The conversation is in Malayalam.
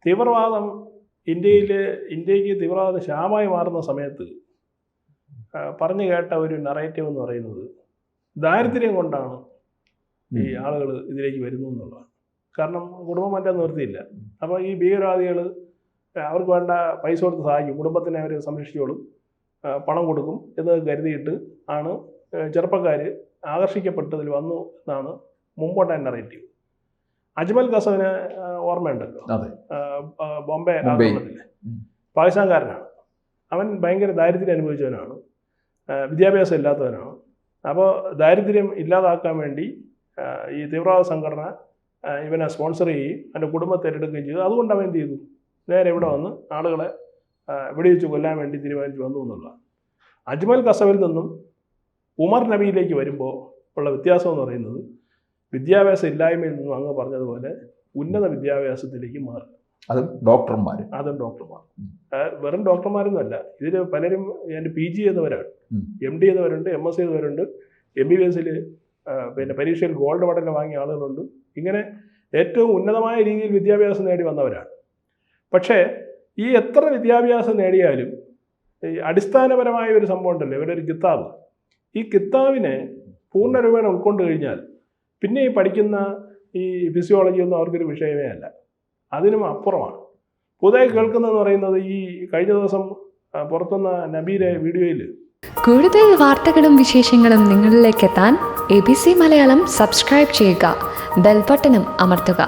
തീവ്രവാദം ഇന്ത്യക്ക് തീവ്രവാദം ക്ഷാമമായി മാറുന്ന സമയത്ത് പറഞ്ഞു കേട്ട ഒരു നറേറ്റീവ് എന്ന് പറയുന്നത് ദാരിദ്ര്യം കൊണ്ടാണ് ഈ ആളുകൾ ഇതിലേക്ക് വരുന്നു എന്നുള്ളതാണ്. കാരണം കുടുംബം മറ്റേ നിർത്തിയില്ല. അപ്പോൾ ഈ ഭീകരവാദികൾ അവർക്ക് വേണ്ട പൈസ കൊടുത്ത് സഹായിക്കും, കുടുംബത്തിനെ അവർ സംരക്ഷിച്ചോളും, പണം കൊടുക്കും എന്ന് കരുതിയിട്ട് ആണ് ചെറുപ്പക്കാർ ആകർഷിക്കപ്പെട്ടതിൽ വന്നു എന്നാണ് മുമ്പോട്ട നറേറ്റീവ്. അജ്മൽ കസവിനെ ഓർമ്മയുണ്ടല്ലോ, ബോംബെ ആക്രമണത്തിലെ പാകിസ്ഥാൻകാരനാണ്. അവൻ ഭയങ്കര ദാരിദ്ര്യം അനുഭവിച്ചവനാണ്, വിദ്യാഭ്യാസം ഇല്ലാത്തവനാണ്. അപ്പോൾ ദാരിദ്ര്യം ഇല്ലാതാക്കാൻ വേണ്ടി ഈ തീവ്രവാദ സംഘടന ഇവനെ സ്പോൺസർ ചെയ്യുകയും അവൻ്റെ കുടുംബത്തെ ഏറ്റെടുക്കുകയും ചെയ്തു. അതുകൊണ്ട് അവൻ എന്ത് ചെയ്തു, നേരെ ഇവിടെ വന്ന് ആളുകളെ വെടിവെച്ച് കൊല്ലാൻ വേണ്ടി തീരുമാനിച്ചു വന്നു എന്നുള്ളതാണ്. അജ്മൽ കസവിൽ നിന്നും ഉമർ നബിയിലേക്ക് വരുമ്പോൾ ഉള്ള വ്യത്യാസം എന്ന് പറയുന്നത് വിദ്യാഭ്യാസം ഇല്ലായ്മയിൽ നിന്നും അങ്ങ് പറഞ്ഞതുപോലെ ഉന്നത വിദ്യാഭ്യാസത്തിലേക്ക് മാറി. അതും ഡോക്ടർമാർ. വെറും ഡോക്ടർമാരൊന്നുമല്ല, ഇതിൽ പലരും എൻ്റെ PG ചെയ്തവരാണ്, MD ചെയ്തവരുണ്ട്, MS ചെയ്തവരുണ്ട്, MBBS പിന്നെ പരീക്ഷയിൽ ഗോൾഡ് മെഡൽ വാങ്ങിയ ആളുകളുണ്ട്. ഇങ്ങനെ ഏറ്റവും ഉന്നതമായ രീതിയിൽ വിദ്യാഭ്യാസം നേടി വന്നവരാണ്. പക്ഷേ ഈ എത്ര വിദ്യാഭ്യാസം നേടിയാലും ഈ അടിസ്ഥാനപരമായ ഒരു സംഭവം ഉണ്ടല്ലോ, ഇവരുടെ ഒരു കിതാബ്, ഈ കിതാബിനെ പൂർണ്ണരൂപേണ ഉൾക്കൊണ്ട് കഴിഞ്ഞാൽ പിന്നെ ഈ പഠിക്കുന്ന ഈ ഫിസിയോളജി ഒന്നും അവർക്കൊരു വിഷയമേ അല്ല, അതിനും അപ്പുറമാണ്. പുതിയ കേൾക്കുന്നതെന്ന് പറയുന്നത് ഈ കഴിഞ്ഞ ദിവസം പുറത്തുവന്ന നബീരെ വീഡിയോയിൽ കൂടുതൽ വാർത്തകളും വിശേഷങ്ങളും നിങ്ങളിലേക്ക് എത്താൻ ABC മലയാളം സബ്സ്ക്രൈബ് ചെയ്യുക, ബെൽ ബട്ടണും അമർത്തുക.